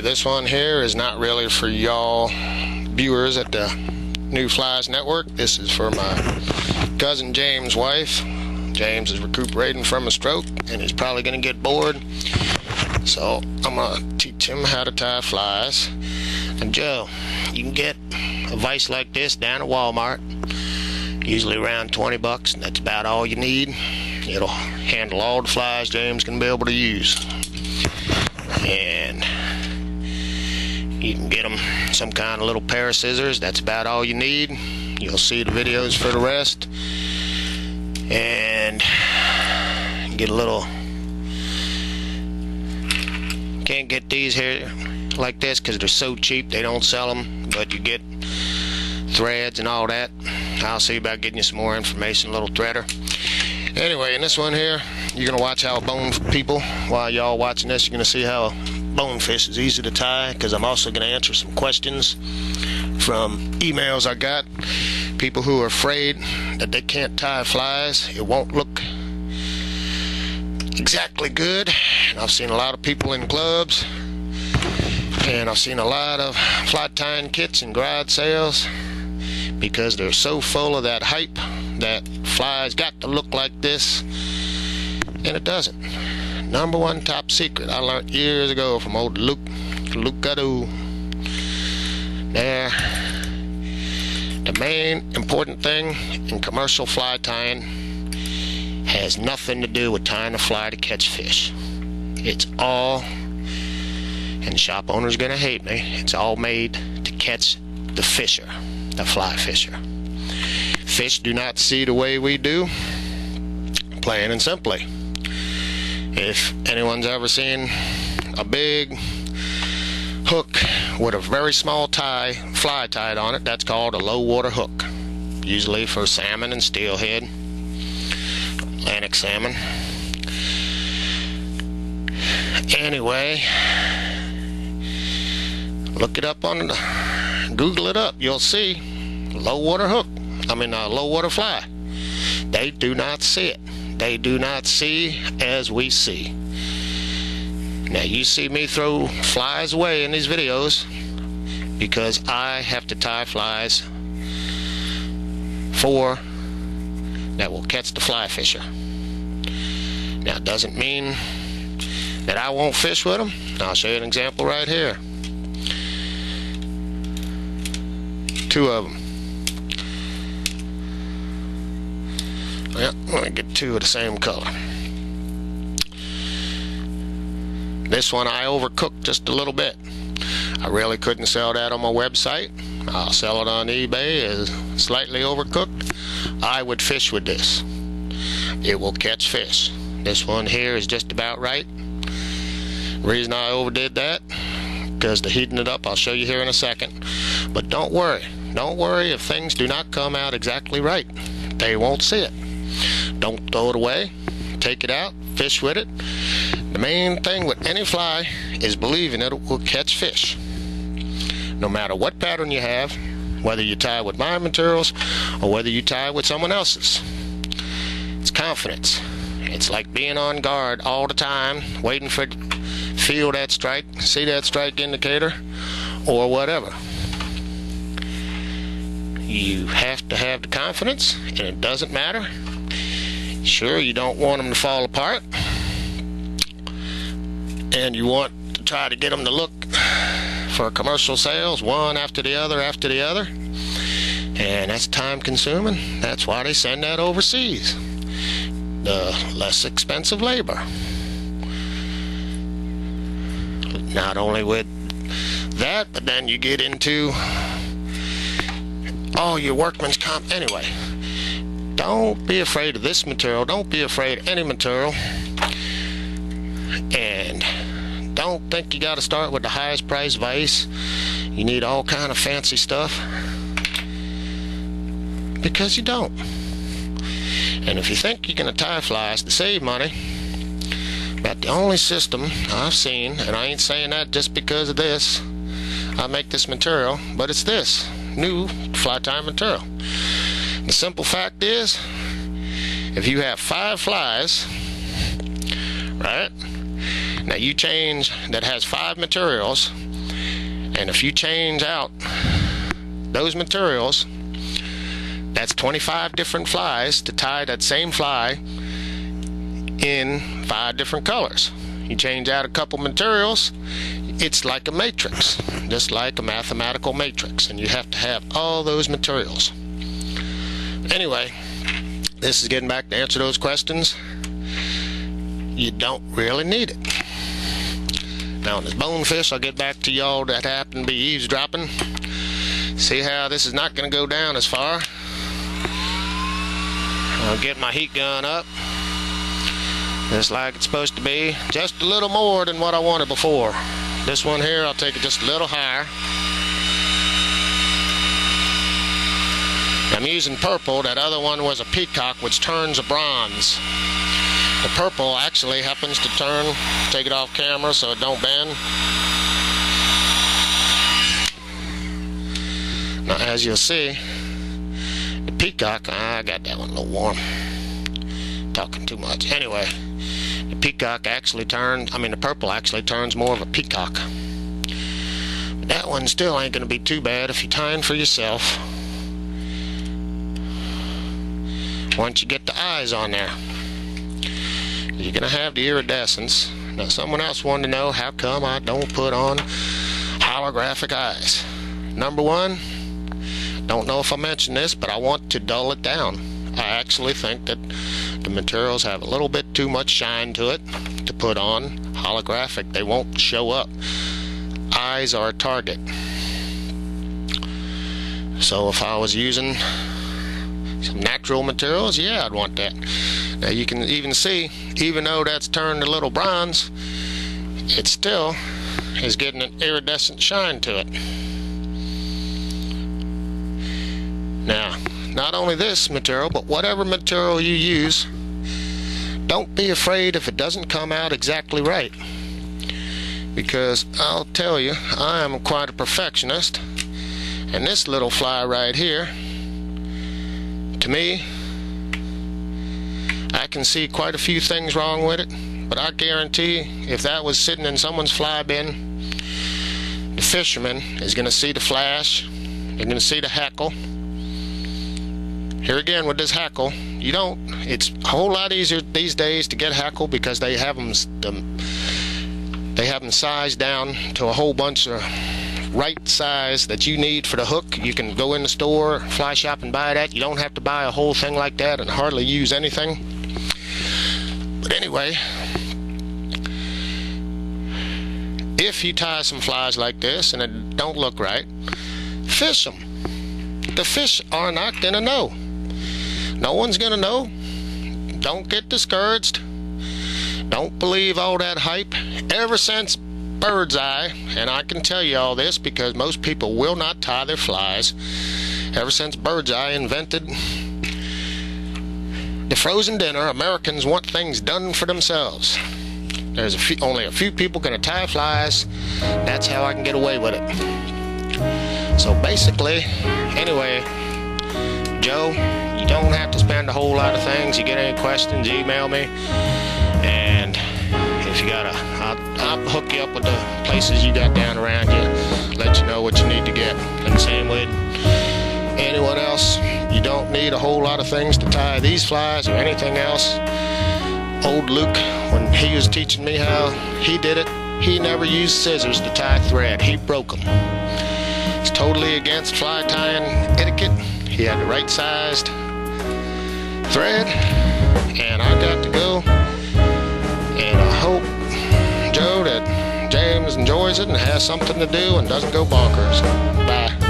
this one here is not really for y'all viewers at the N.E.W Flies Network. This is for my cousin James' wife. James is recuperating from a stroke and he's probably going to get bored. So I'm going to teach him how to tie flies. And Joe, you can get a vise like this down at Walmart, usually around 20 bucks, and that's about all you need. It'll handle all the flies James can be able to use. And you can get them some kind of little pair of scissors. That's about all you need. You'll see the videos for the rest. And get a little, can't get these here like this because they're so cheap, they don't sell them, but you get threads and all that. I'll see about getting you some more information, a little threader. Anyway, in this one here, you're gonna watch how people, while y'all watching this, you're gonna see how bonefish is easy to tie, because I'm also gonna answer some questions from emails I got. People who are afraid that they can't tie flies, it won't look exactly good. And I've seen a lot of people in clubs, and I've seen a lot of fly tying kits and garage sales, because they're so full of that hype that flies got to look like this, and it doesn't. Number one top secret I learned years ago from old Nuclee-r there. The main important thing in commercial fly tying has nothing to do with tying a fly to catch fish. It's all, and the shop owner's gonna hate me, it's all made to catch the fisher, the fly fisher. Fish do not see the way we do, plain and simply. If anyone's ever seen a big hook with a very small fly tied on it, that's called a low water hook, usually for salmon and steelhead, Atlantic salmon. Anyway, look it up on Google it up, you'll see low water hook, low water fly. They do not see it. They do not see as we see. Now you see me throw flies away in these videos because I have to tie flies that will catch the fly fisher. Now it doesn't mean that I won't fish with them. I'll show you an example right here. Two of them. Yeah, I'm going to get two of the same color. This one I overcooked just a little bit. I really couldn't sell that on my website. I'll sell it on eBay as slightly overcooked. I would fish with this. It will catch fish. This one here is just about right. The reason I overdid that, because the heating it up, I'll show you here in a second. But don't worry. Don't worry if things do not come out exactly right. They won't see it. Don't throw it away. Take it out. Fish with it. The main thing with any fly is believing it will catch fish. No matter what pattern you have, whether you tie with my materials or whether you tie with someone else's. It's confidence. It's like being on guard all the time, waiting for feel that strike, see that strike indicator, or whatever. You have to have the confidence, and it doesn't matter. Sure, you don't want them to fall apart, and you want to try to get them to look for commercial sales, one after the other, and that's time consuming. That's why they send that overseas. The less expensive labor. Not only with that, but then you get into all your workman's comp. Anyway, don't be afraid of this material. Don't be afraid of any material. And don't think you got to start with the highest price vise. You need all kind of fancy stuff, because you don't. And if you think you're going to tie flies to save money, about the only system I've seen, and I ain't saying that just because of this, I make this material, but it's this new fly tying material. The simple fact is, if you have 5 flies, right, now you change that has 5 materials, And if you change out those materials, that's 25 different flies to tie that same fly in 5 different colors. You change out a couple materials, it's like a matrix, just like a mathematical matrix, and you have to have all those materials. Anyway, this is getting back to answer those questions. You don't really need it. Now on this bonefish, I'll get back to y'all that happen to be eavesdropping. See how this is not going to go down as far. I'll get my heat gun up, just like it's supposed to be, just a little more than what I wanted before. This one here, I'll take it just a little higher. I'm using purple. That other one was a peacock, which turns a bronze. The purple actually happens to turn. Take it off camera so it don't bend. Now as you'll see, the peacock, I got that one a little warm. Talking too much. Anyway, the peacock actually turns, the purple actually turns more of a peacock. But that one still ain't going to be too bad if you're tying for yourself. Once you get the eyes on there, you're going to have the iridescence. Now someone else wanted to know how come I don't put on holographic eyes. Number one, don't know if I mentioned this, but I want to dull it down. I actually think that the materials have a little bit too much shine to it to put on holographic. They won't show up. Eyes are a target. So if I was using some natural materials, yeah, I'd want that. Now you can even see, even though that's turned a little bronze, it still is getting an iridescent shine to it. Now, not only this material, but whatever material you use, don't be afraid if it doesn't come out exactly right. Because I'll tell you, I am quite a perfectionist, and this little fly right here, to me, I can see quite a few things wrong with it, but I guarantee if that was sitting in someone's fly bin, the fisherman is going to see the flash, they're going to see the hackle. Here again with this hackle, it's a whole lot easier these days to get hackle because they have them sized down to a whole bunch of right size that you need for the hook. You can go in the store, fly shop, and buy that. You don't have to buy a whole thing like that and hardly use anything. But anyway, if you tie some flies like this and it don't look right, fish them. The fish are not going to know. No one's going to know. Don't get discouraged. Don't believe all that hype. Ever since bird's eye, and I can tell you all this because most people will not tie their flies. Ever since bird's eye invented the frozen dinner, Americans want things done for themselves. There's only a few people going to tie flies. That's how I can get away with it. So basically, anyway, Joe, you don't have to spend a whole lot of things. You get any questions, email me. And if you got I'll hook you up with the places you got down around you, let you know what you need to get. And same with anyone else. You don't need a whole lot of things to tie these flies or anything else. Old Luke, when he was teaching me how he did it, he never used scissors to tie thread. He broke them. It's totally against fly tying etiquette. He had the right sized thread, and I got to go. And I hope, Joe, that James enjoys it and has something to do and doesn't go bonkers. Bye.